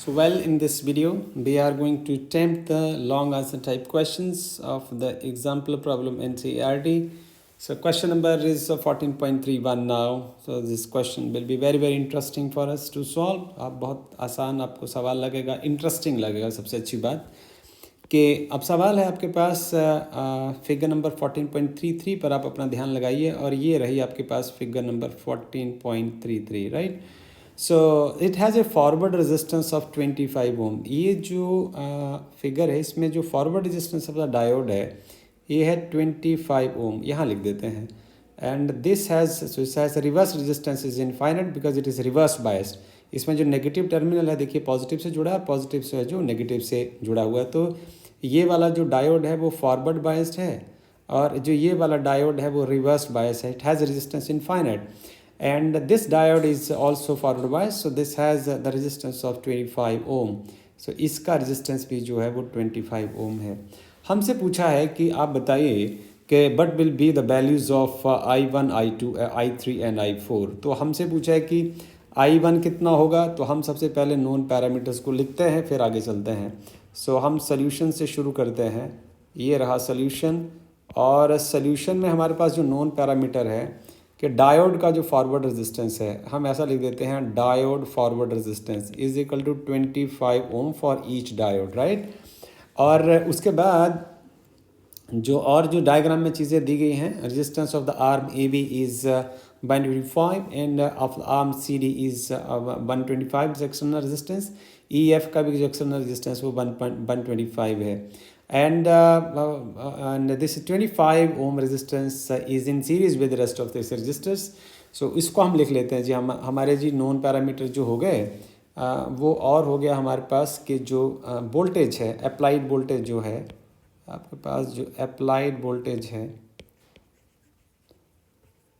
So well, in this video, we are going to attempt the long answer type questions of the example problem NCERT. So question number is 14.31 now. So this question will be very interesting for us to solve. आप बहुत आसान आपको सवाल लगेगा, interesting लगेगा। सबसे अच्छी बात कि अब सवाल है आपके पास फिगर नंबर 14.33 पर आप अपना ध्यान लगाइए और ये रही आपके पास figure number 14.33, right. So it has a forward resistance of 25 ohm. ये जो फिगर है इसमें जो forward resistance of the diode है ये है 25 ओम, यहाँ लिख देते हैं। And this has reverse resistance is infinite because it is reverse biased. इसमें जो नेगेटिव टर्मिनल है देखिए पॉजिटिव से जुड़ा है, पॉजिटिव से है जो नेगेटिव से जुड़ा हुआ है। तो ये वाला जो डायोड है वो फॉरवर्ड बायस्ड है और जो ये वाला डायोड है वो रिवर्स बायस है। It has resistance infinite and this diode is also forward biased, so this has the resistance of 25 ohm. so इसका resistance भी जो है वो 25 ohm है। हमसे पूछा है कि आप बताइए कि what will be the values of I1, I2, I3 and I4। तो हमसे पूछा है कि I1 कितना होगा, तो हम सबसे पहले नोन पैरामीटर्स को लिखते हैं फिर आगे चलते हैं। सो हम सोल्यूशन से शुरू करते हैं। ये रहा सोल्यूशन और सोल्यूशन में हमारे पास जो नोन पैरामीटर है कि डायोड का जो फॉरवर्ड रेजिस्टेंस है हम ऐसा लिख देते हैं diode forward resistance is equal to 25 ohm for each diode, right. और उसके बाद जो डायग्राम में चीज़ें दी गई हैं, resistance of the arm A B is 125 and of arm C D is 125 external resistance. E F का भी जो एक्सटर्नल रेजिस्टेंस वो 125 है। and this 25 ohm resistance is in series with the rest of these resistors। so इसको हम लिख लेते हैं जी। हमारे जी नॉन पैरामीटर जो हो गए वो और हो गया हमारे पास कि जो वोल्टेज है, अप्लाइड वोल्टेज जो है आपके पास, जो अप्लाइड वोल्टेज है,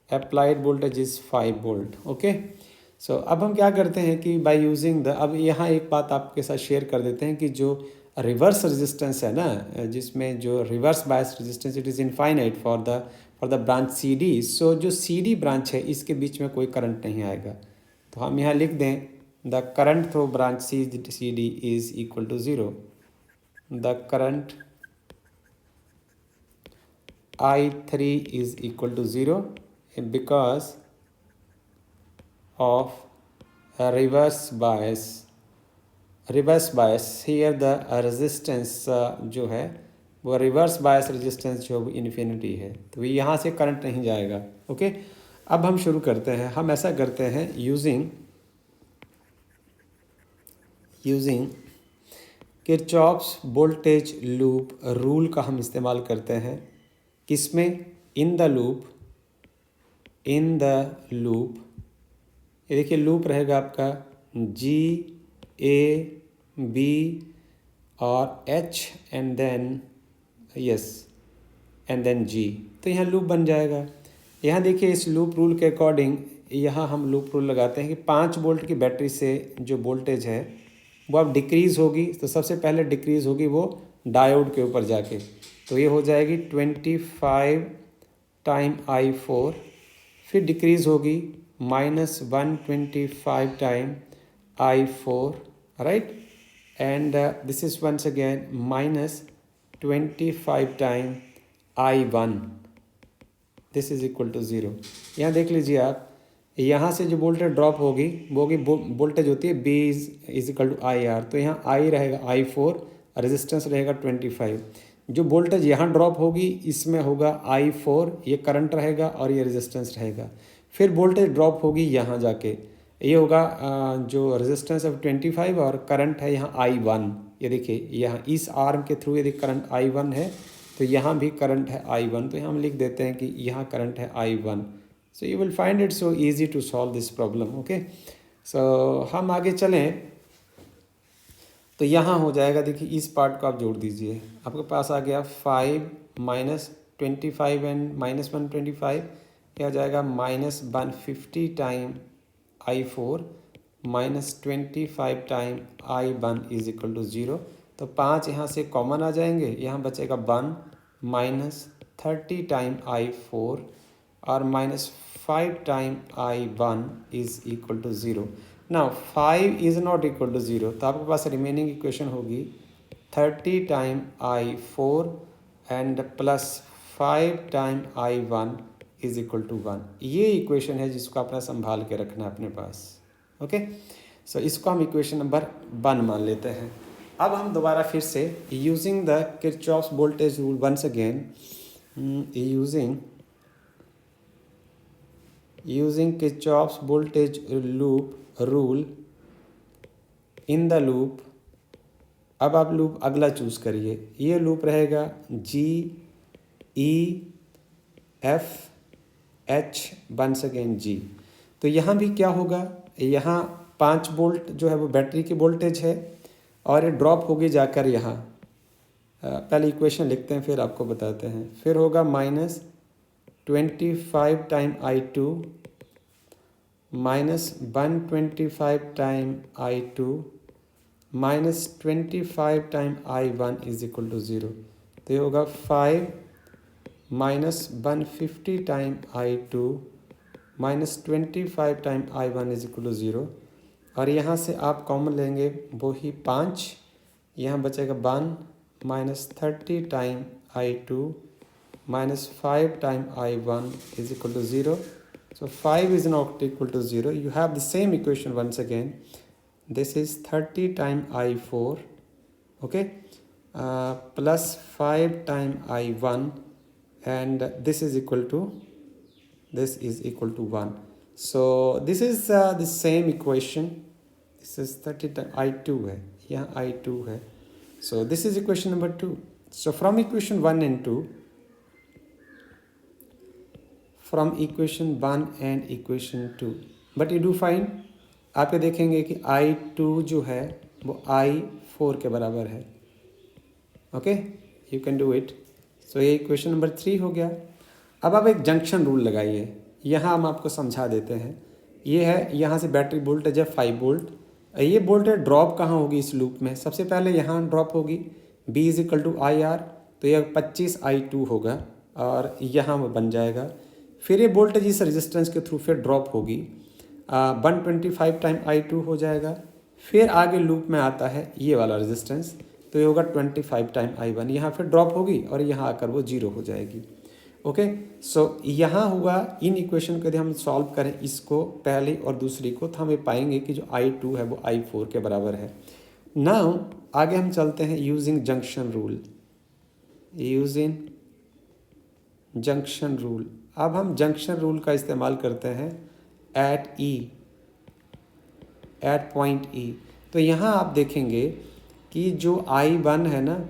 applied voltage is 5 volt. Okay, so अब हम क्या करते हैं कि बाय यूजिंग द, अब यहाँ एक बात आपके साथ शेयर कर देते हैं कि जो रिवर्स रेजिस्टेंस है ना, जिसमें जो reverse bias resistance it is infinite for the branch C D. So जो सी डी ब्रांच है इसके बीच में कोई करंट नहीं आएगा, तो हम यहाँ लिख दें the current through branch C D is equal to 0। The current I3 is equal to 0 because of reverse bias. Reverse bias here the resistance जो है वो रिवर्स बायस रेजिस्टेंस जो इन्फिनिटी है, तो यहाँ से करंट नहीं जाएगा। ओके, अब हम शुरू करते हैं। हम ऐसा करते हैं using Kirchhoff's voltage loop rule का हम इस्तेमाल करते हैं। किसमें? इन द लूप ये देखिए लूप रहेगा आपका जी ए बी और H and then S and then G, तो यहाँ लूप बन जाएगा। यहाँ देखिए इस लूप रूल के अकॉर्डिंग यहाँ हम लूप रूल लगाते हैं कि 5 वोल्ट की बैटरी से जो वोल्टेज है वो अब डिक्रीज़ होगी, तो सबसे पहले डिक्रीज़ होगी वो डायोड के ऊपर जाके, तो ये हो जाएगी 25 टाइम I4, फिर डिक्रीज़ होगी -125 time I4, right, and this is once again -25 time I1, this is equal to 0। यहाँ देख लीजिए आप, यहाँ से जो वोल्टेज ड्रॉप होगी वो वोल्टेज होती है B is equal to IR, तो यहाँ I रहेगा I4, रेजिस्टेंस रहेगा 25। जो वोल्टेज यहाँ ड्रॉप होगी इसमें होगा I4, ये करंट रहेगा और ये रेजिस्टेंस रहेगा। फिर वोल्टेज ड्रॉप होगी यहाँ जाके, ये होगा जो रेजिस्टेंस ऑफ 25 और करंट है यहाँ I1। ये देखिए यहाँ इस आर्म के थ्रू यदि करंट I1 है तो यहाँ भी करंट है I1, तो यहाँ हम लिख देते हैं कि यहाँ करंट है I1। So you will find it so easy to solve this problem. Okay, so हम आगे चलें तो यहाँ हो जाएगा, देखिए इस पार्ट को आप जोड़ दीजिए, आपके पास आ गया 5 -25 एंड -125, यह आ जाएगा -150 time I4 -25 time I1 is equal to 0। तो 5 यहाँ से कॉमन आ जाएंगे, यहाँ बचेगा 1 -30 टाइम I4 और -5 time I1 is equal to 0। Now 5 is not equal to 0, तो आपके पास रिमेनिंग इक्वेशन होगी 30 time I4 and plus 5 time I1 is equal to 1। ये इक्वेशन है जिसको अपना संभाल के रखना है अपने पास। ओके, सो इसको हम इक्वेशन नंबर 1 मान लेते हैं। अब हम दोबारा फिर से using the Kirchhoff's voltage rule once again, using Kirchhoff's voltage rule in the loop। अब आप लूप अगला चूज करिए, ये लूप रहेगा GEFH वंस अगेन G। तो यहाँ भी क्या होगा, यहाँ 5 वोल्ट जो है वो बैटरी की वोल्टेज है और ये ड्रॉप होगी जाकर यहाँ, पहले इक्वेशन लिखते हैं फिर आपको बताते हैं। फिर होगा -25 time I2 -125 time I2 -25 time I1 is equal to 0। तो ये होगा 5 -150 time I2 -25 time I1 is equal to 0। और यहाँ से आप कॉमन लेंगे वो ही 5, यहाँ बचेगा 1 -30 time I2 -5 time I1 is equal to 0. So 5 is not equal to 0. You have the same equation once again. This is 30 time I4, okay, plus 5 time I1, and this is equal to 1. So this is the same equation. This is 30 time I2 है, यहाँ I2 है. So this is equation number 2. So from equation 1 and 2, from equation 1 and equation 2, but you do find, आप ये देखेंगे कि I2 जो है वो I4 के बराबर है। Okay, you can do it. So ये इक्वेशन नंबर 3 हो गया। अब आप एक जंक्शन रूल लगाइए, यहाँ हम आपको समझा देते हैं। ये है, यहाँ से बैटरी वोल्टेज है 5 वोल्ट। ये वोल्टेज ड्रॉप कहाँ होगी इस लूप में, सबसे पहले यहाँ ड्रॉप होगी B is equal to IR, तो यह 25 I2 होगा और यहाँ वो बन जाएगा। फिर ये वोल्टेज इस रेजिस्टेंस के थ्रू फिर ड्रॉप होगी, 125 टाइम I2 हो जाएगा। फिर आगे लूप में आता है ये वाला रेजिस्टेंस, तो ये होगा 25 टाइम I1, यहाँ फिर ड्रॉप होगी और यहाँ आकर वो 0 हो जाएगी। ओके, सो यहाँ हुआ, इन इक्वेशन को यदि हम सॉल्व करें इसको पहली और दूसरी को, तो हमें पाएंगे कि जो I2 है वो I4 के बराबर है। नाउ आगे हम चलते हैं using junction rule, using junction rule. अब हम जंक्शन रूल का इस्तेमाल करते हैं एट पॉइंट E। तो यहाँ आप देखेंगे कि जो I1 है ना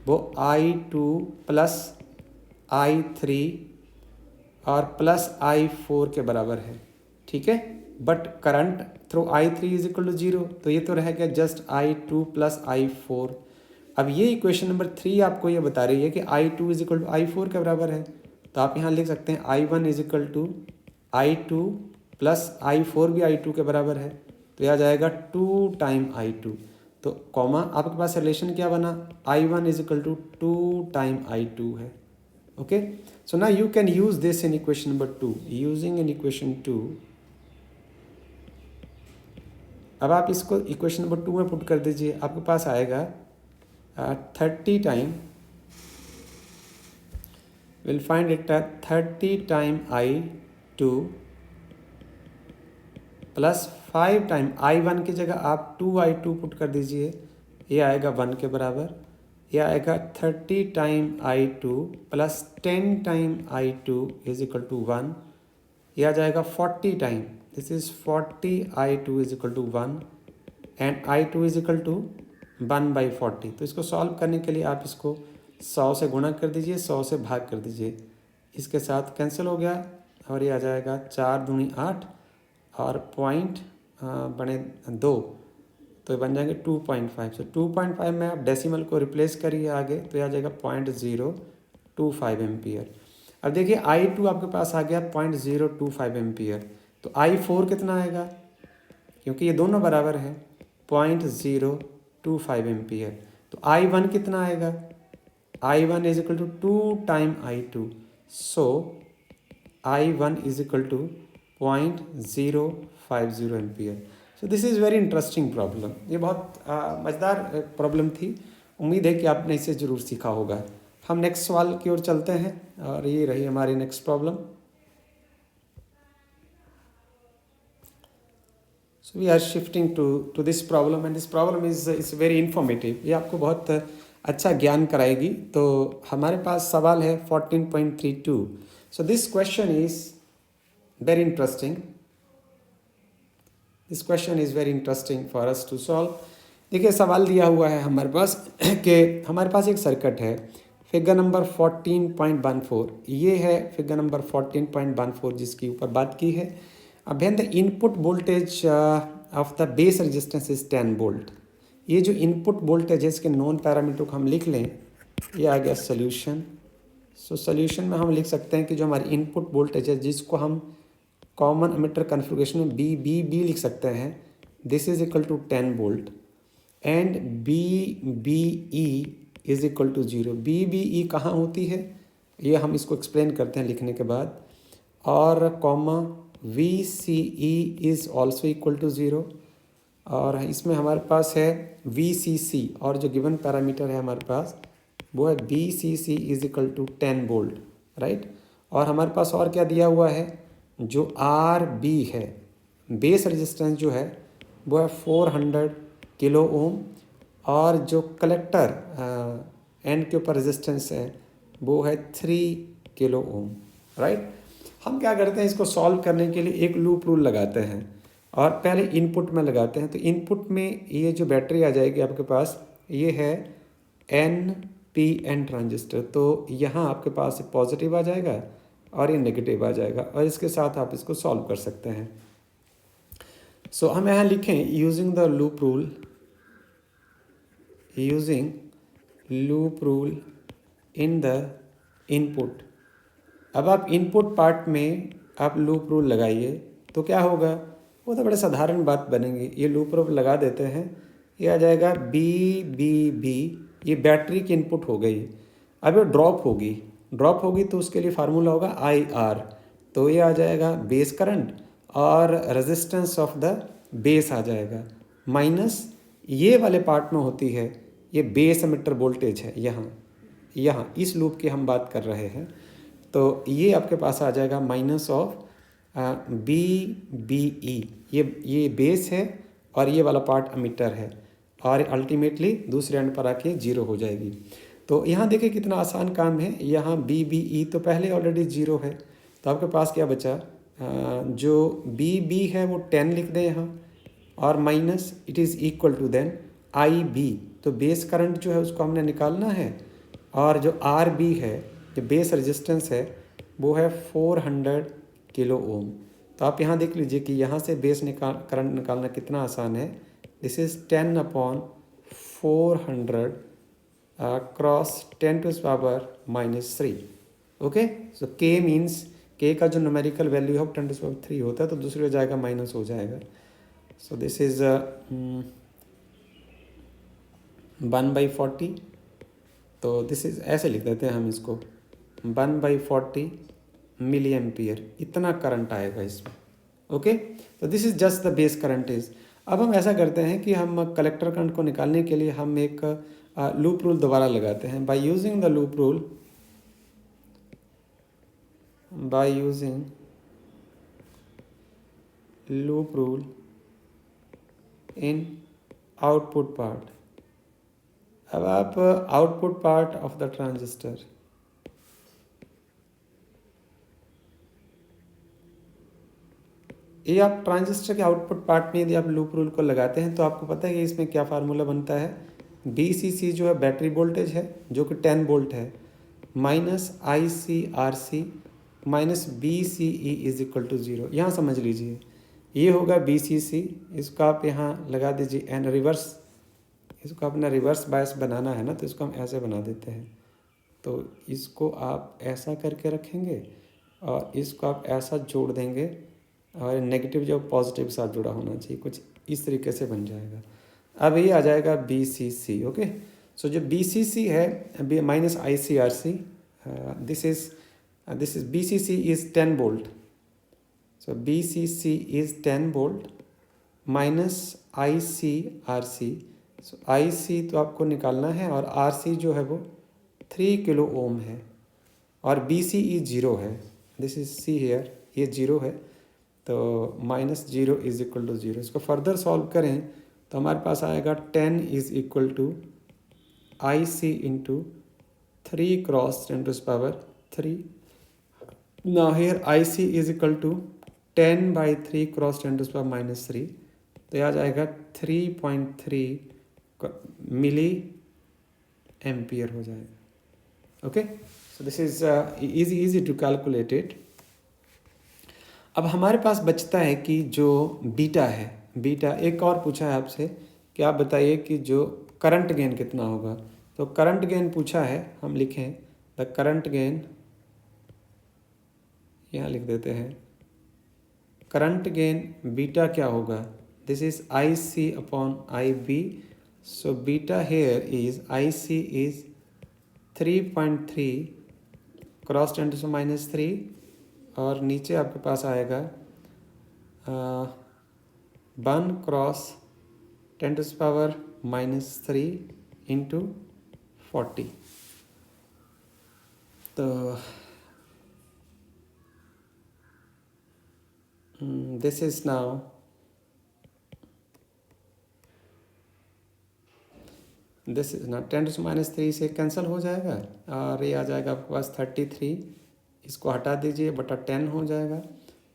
वो I2 प्लस I3 और प्लस I4 के बराबर है, ठीक है। But current through I3 is equal to 0, तो ये तो रह गया जस्ट I2 प्लस I4। अब ये इक्वेशन नंबर 3 आपको ये बता रही है कि I2 is equal to I4 के बराबर है, तो आप यहाँ लिख सकते हैं I1 is equal to I2 plus I4 भी I2 के बराबर है, तो यह आ जाएगा 2 टाइम I2। तो कॉमा आपके पास रिलेशन क्या बना, I1 is equal to 2 time I2 है। Okay, so now you can use this in equation number 2, using in equation 2। अब आप इसको इक्वेशन नंबर 2 में पुट कर दीजिए, आपके पास आएगा 30 time, we'll find it at 30 time I2 plus 5 time I1 की जगह आप 2I2 पुट कर दीजिए, ये आएगा 1 के बराबर। ये आएगा 30 time I2 plus 10 time I2 is equal to 1। ये आ जाएगा 40 time, this is 40 I2 is equal to 1 and I2 is equal to 1/40। तो इसको सॉल्व करने के लिए आप इसको 100 से गुणा कर दीजिए, 100 से भाग कर दीजिए, इसके साथ कैंसिल हो गया और ये आ जाएगा 4 दूनी 8 और पॉइंट बने 2, तो बन जाएंगे 2.5। सो 2.5 में आप डेसिमल को रिप्लेस करिए आगे, तो ये आ जाएगा 0.025 एम्पियर। अब देखिए I2 आपके पास आ गया 0.025 एम्पियर, तो I4 कितना आएगा, क्योंकि ये दोनों बराबर है 0.025 एम्पियर। तो I1 कितना आएगा, I1 is equal to 2 time I2, so I1 is equal to 0.050 ampere. So this is very interesting problem. ये बहुत मज़ेदार प्रॉब्लम थी। उम्मीद है कि आपने इसे ज़रूर सीखा होगा। हम नेक्स्ट सवाल की ओर चलते हैं और ये रही हमारी next problem. So we are shifting to this problem and this problem is very informative. ये आपको बहुत अच्छा ज्ञान कराएगी। तो हमारे पास सवाल है 14.32। So this question is very interesting. This question is very interesting for us to solve. देखिए सवाल दिया हुआ है हमारे पास कि हमारे पास एक सर्किट है, फिगर नंबर 14.14। ये है फिगर नंबर 14.14 जिसकी ऊपर बात की है। अब the input voltage of the base resistance is 10 volt. ये जो इनपुट वोल्टेज है इसके नॉन पैरामीटर को हम लिख लें। ये आ गया सोल्यूशन। सो सोल्यूशन में हम लिख सकते हैं कि जो हमारी इनपुट वोल्टेज है जिसको हम कॉमन एमिटर कॉन्फ़िगरेशन में बी लिख सकते हैं, this is equal to 10 volt and B E is equal to 0। B कहाँ होती है ये हम इसको एक्सप्लेन करते हैं लिखने के बाद। और comma V C E is also equal to 0। और इसमें हमारे पास है वी सी सी और जो गिवन पैरामीटर है हमारे पास वो है B C C is equal to 10 volt, right. और हमारे पास और क्या दिया हुआ है, जो आर बी है बेस रेजिस्टेंस जो है वो है 400 किलो ओम और जो कलेक्टर एंड के ऊपर रेजिस्टेंस है वो है 3 किलो ओम, राइट। हम क्या करते हैं, इसको सॉल्व करने के लिए एक लूप रूल लगाते हैं और पहले इनपुट में लगाते हैं। तो इनपुट में ये जो बैटरी आ जाएगी आपके पास, ये है एन पी एन ट्रांजिस्टर। तो यहाँ आपके पास पॉजिटिव आ जाएगा और ये नेगेटिव आ जाएगा और इसके साथ आप इसको सॉल्व कर सकते हैं। सो हम यहाँ लिखें using the loop rule, using loop rule in the input. अब आप इनपुट पार्ट में आप लूप रूल लगाइए तो क्या होगा, वो तो बड़े साधारण बात बनेंगी। ये लूप रूल लगा देते हैं, ये आ जाएगा बी, ये बैटरी की इनपुट हो गई। अब ये ड्रॉप होगी तो उसके लिए फार्मूला होगा आई आर। तो ये आ जाएगा बेस करंट और रेजिस्टेंस ऑफ द बेस आ जाएगा माइनस ये वाले पार्ट में होती है ये बेस एमिटर वोल्टेज है। यहाँ इस लूप की हम बात कर रहे हैं। तो ये आपके पास आ जाएगा माइनस ऑफ बी ई, ये बेस है और ये वाला पार्ट एमिटर है और अल्टीमेटली दूसरे एंड पर आके 0 हो जाएगी। तो यहाँ देखिए कितना आसान काम है। यहाँ बी ई तो पहले ऑलरेडी 0 है, तो आपके पास क्या बचा, जो बी है वो 10 लिख दें यहाँ और minus it is equal to then I B. तो बेस करंट जो है उसको हमने निकालना है और जो आर बी है जो बेस रेजिस्टेंस है वो है 400 किलो ओम। तो आप यहाँ देख लीजिए कि यहाँ से बेस करंट निकालना कितना आसान है। This is 10 upon 400 cross 10 to power -3। Okay, so K means के का जो न्यूमेरिकल वैल्यू है 10 टू पावर 3 होता है, तो दूसरी हो जाएगा माइनस हो जाएगा। सो दिस इज़ 1/40। तो दिस इज़ ऐसे लिख देते हैं हम इसको 1/40 मिली एम्पियर, इतना करंट आएगा इसमें। ओके, तो this is just the base current is. अब हम ऐसा करते हैं कि हम कलेक्टर करंट को निकालने के लिए हम एक लूप रूल दोबारा लगाते हैं। By using the loop rule, by using loop rule in output part. अब आप output part of the transistor, ये आप ट्रांजिस्टर के आउटपुट पार्ट में यदि आप लूप रूल को लगाते हैं तो आपको पता है कि इसमें क्या फार्मूला बनता है। बी सी सी जो है बैटरी वोल्टेज है जो कि 10 वोल्ट है, minus I C R C minus B C E is equal to 0। यहाँ समझ लीजिए ये होगा बी सी सी, इसको आप यहाँ लगा दीजिए एंड रिवर्स, इसको अपना रिवर्स बायस बनाना है ना, तो इसको हम ऐसे बना देते हैं। तो इसको आप ऐसा करके रखेंगे और इसको आप ऐसा जोड़ देंगे और नेगेटिव जो पॉजिटिव के साथ जुड़ा होना चाहिए, कुछ इस तरीके से बन जाएगा। अब ये आ जाएगा बी सी सी। ओके, सो जो बी सी सी है minus I C R C, this is B C C is 10 volt. So B C C is 10 volt minus I C R C. So I C तो आपको निकालना है और R C जो है वो 3 kilo ohm है और बी सी ई जीरो है। दिस इज सी हेयर, ये जीरो है तो minus zero is equal to zero. इसको फर्दर सॉल्व करें तो हमारे पास आएगा 10 is equal to I C into 3 cross 10⁻³ Now here IC is equal to 10 by 3 cross 10⁻³ तो यह आ जाएगा 3.3 मिली एम्पियर हो जाएगा। Okay, so this is easy to calculate it. अब हमारे पास बचता है कि जो बीटा है, बीटा एक और पूछा है आपसे कि आप बताइए कि जो करंट गेन कितना होगा। तो करंट गेन पूछा है, हम लिखें द करंट गेन, यहाँ लिख देते हैं करंट गेन बीटा क्या होगा। This is I C upon I B. So beta here is I C is 3.3 cross 10⁻³ और नीचे आपके पास आएगा 1 क्रॉस 10⁻³ इंटू 40। तो this is now this is now 10⁻³ से कैंसिल हो जाएगा और ये आ जाएगा आपके पास 33। इसको हटा दीजिए बटा 10 हो जाएगा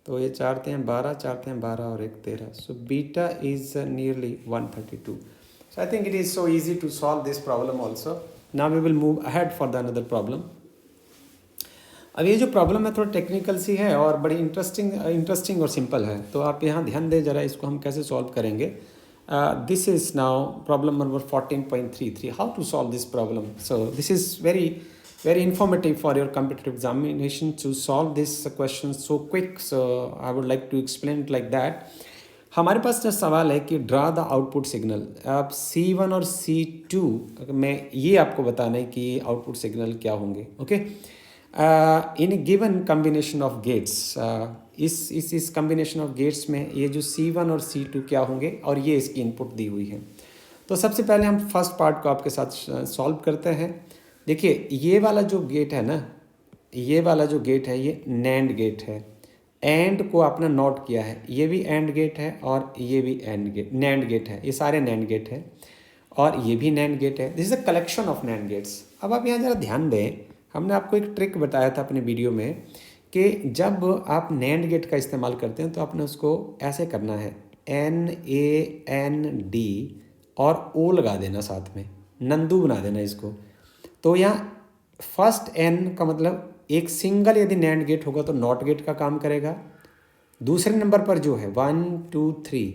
तो ये 4 × 12, 4 × 12 और 1 13। So beta is nearly 132। So I think it is so easy to solve this problem also. Now we will move ahead for the another problem. अब ये जो प्रॉब्लम है थोड़ा टेक्निकल सी है और बड़ी इंटरेस्टिंग और सिंपल है, तो आप यहाँ ध्यान दें ज़रा, इसको हम कैसे सॉल्व करेंगे। This is now problem number 14.33, how to solve this problem. So this is very informative for your competitive examination to solve this question so quick. So I would like to explain it like that. हमारे पास जो सवाल है कि draw the output signal. अब C1 और C2 में ये आपको बताना है कि आउटपुट सिग्नल क्या होंगे। Okay, in a given combination of gates, इस कम्बिनेशन ऑफ गेट्स में ये जो C1 और C2 क्या होंगे और ये इसकी इनपुट दी हुई है। तो सबसे पहले हम फर्स्ट पार्ट को आपके साथ सॉल्व करते हैं। देखिए ये वाला जो गेट है ना, ये वाला जो गेट है ये नैंड गेट है। एंड को आपने नोट किया है, ये भी एंड गेट है और ये भी नैंड गेट है। ये सारे नैंड गेट है और ये भी नैंड गेट है। This is a collection of NAND gates. अब आप यहाँ ज़रा ध्यान दें, हमने आपको एक ट्रिक बताया था अपने वीडियो में कि जब आप नैंड गेट का इस्तेमाल करते हैं तो आपने उसको ऐसे करना है, NAND और O लगा देना साथ में, नंदू बना देना इसको। तो यहाँ फर्स्ट N का मतलब एक सिंगल यदि नैंड गेट होगा तो नॉट गेट का काम करेगा। दूसरे नंबर पर जो है 1 2 3,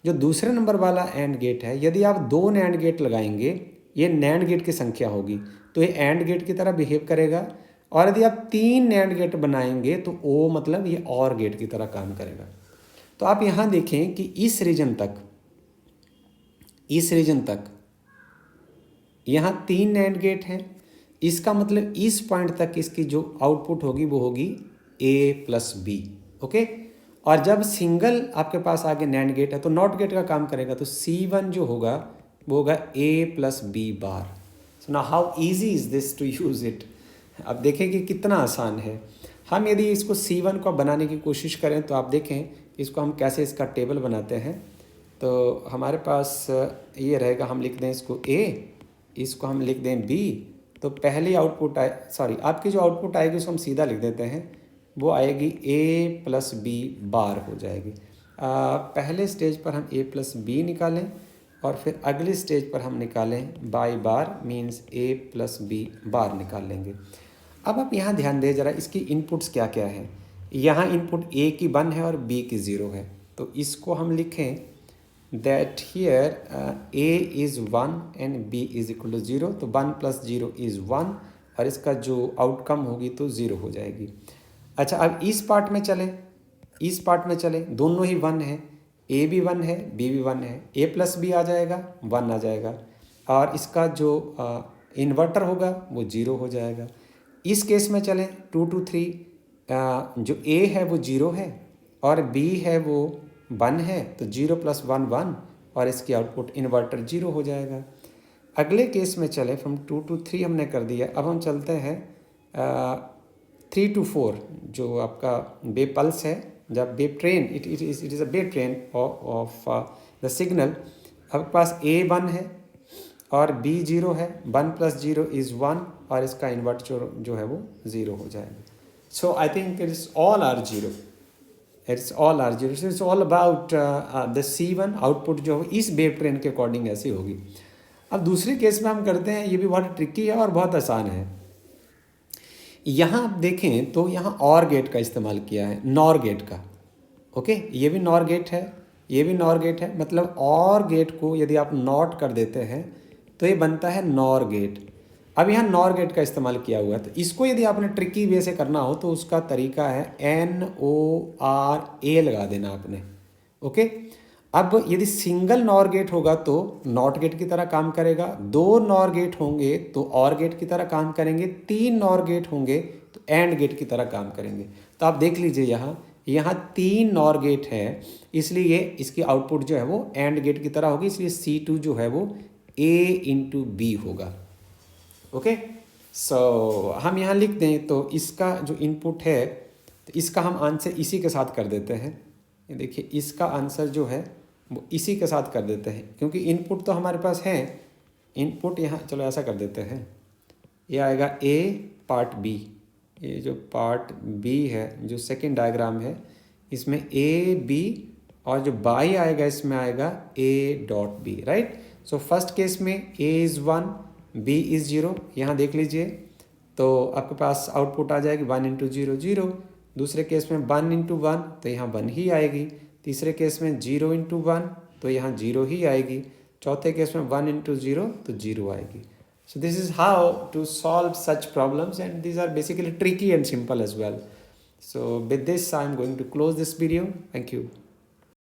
जो दूसरे नंबर वाला एंड गेट है, यदि आप 2 नैंड गेट लगाएंगे ये नैंड गेट की संख्या होगी तो ये एंड गेट की तरह बिहेव करेगा। और यदि आप 3 नैंड गेट बनाएंगे तो O मतलब ये और गेट की तरह काम करेगा। तो आप यहाँ देखें कि इस रीजन तक यहाँ 3 नैंड गेट हैं। इसका मतलब इस पॉइंट तक इसकी जो आउटपुट होगी वो होगी A+B। ओके, और जब सिंगल आपके पास आगे नैंड गेट है तो नॉट गेट का काम करेगा, तो C1 जो होगा वो होगा A+B bar. So now how easy is this to use it. अब देखें कि कितना आसान है। हम यदि इसको C1 को बनाने की कोशिश करें तो आप देखें इसको हम कैसे इसका टेबल बनाते हैं। तो हमारे पास ये रहेगा, हम लिख दें इसको A, इसको हम लिख दें B। तो पहली आउटपुट आपकी जो आउटपुट आएगी उसको हम सीधा लिख देते हैं, वो आएगी A+B बार हो जाएगी। पहले स्टेज पर हम A+B निकालें और फिर अगली स्टेज पर हम निकालें बाई बार, मीन्स A+B बार निकाल लेंगे। अब आप यहाँ ध्यान दें ज़रा, इसकी इनपुट्स क्या क्या है। यहाँ इनपुट A की 1 है और B की 0 है, तो इसको हम लिखें that here A is 1 and B is equal to 0। तो 1 + 0 is 1 और इसका जो आउटकम होगी तो 0 हो जाएगी। अच्छा, अब इस पार्ट में चलें, दोनों ही 1 है, A भी 1 है B भी 1 है, A+B आ जाएगा 1 आ जाएगा और इसका जो इन्वर्टर होगा वो 0 हो जाएगा। इस केस में चलें 2 2 3, जो A है वो 0 है और B है वो 1 है तो 0 + 1 1 और इसकी आउटपुट इन्वर्टर 0 हो जाएगा। अगले केस में चले, फ्रॉम 2 to 3 हमने कर दिया। अब हम चलते हैं 3 to 4, जो आपका वेव पल्स है, जब wave train it is a wave train of the signal. आपके पास A 1 है और B 0 है, 1 + 0 = 1 और इसका इन्वर्ट जो है वो 0 हो जाएगा। So I think it's all are 0, it's all are 0। It's all about the C1 output जो है इस वेव ट्रेन के अकॉर्डिंग ऐसी होगी। अब दूसरे केस में हम करते हैं, ये भी बहुत ट्रिकी है और बहुत आसान है। यहाँ आप देखें तो यहाँ और गेट का इस्तेमाल किया है, नॉर गेट का। ओके, ये भी नॉर गेट है, ये भी नॉर गेट है, मतलब और गेट को यदि आप नॉट कर देते हैं तो ये बनता है नॉर गेट। अब यहाँ नॉर गेट का इस्तेमाल किया हुआ है, तो इसको यदि आपने ट्रिकी वे से करना हो तो उसका तरीका है NORA लगा देना आपने। ओके, अब यदि सिंगल नॉर गेट होगा तो नॉट गेट की तरह काम करेगा, 2 नॉर गेट होंगे तो और गेट की तरह काम करेंगे, 3 नॉर गेट होंगे तो एंड गेट की तरह काम करेंगे। तो आप देख लीजिए यहाँ 3 नॉर गेट है, इसलिए इसकी आउटपुट जो है वो एंड गेट की तरह होगी, इसलिए C2 जो है वो A × B होगा। ओके, सो हम यहाँ लिख दें तो इसका जो इनपुट है तो इसका हम आंसर इसी के साथ कर देते हैं। ये देखिए, इसका आंसर जो है वो इसी के साथ कर देते हैं, क्योंकि इनपुट तो हमारे पास है। इनपुट यहाँ, चलो ऐसा कर देते हैं, ये आएगा A पार्ट B। ये जो पार्ट B है, जो सेकेंड डायग्राम है, इसमें A B और जो बाई आएगा इसमें आएगा A.B, right. So first case में A is 1, B is 0। यहाँ देख लीजिए तो आपके पास आउटपुट आ जाएगी 1 × 0 0। दूसरे केस में 1 × 1 तो यहाँ 1 ही आएगी। तीसरे केस में 0 × 1 तो यहाँ 0 ही आएगी। चौथे केस में 1 × 0 तो 0 आएगी। So this is how to solve such problems, and these are basically tricky and simple as well. So with this, I am going to close this video. Thank you.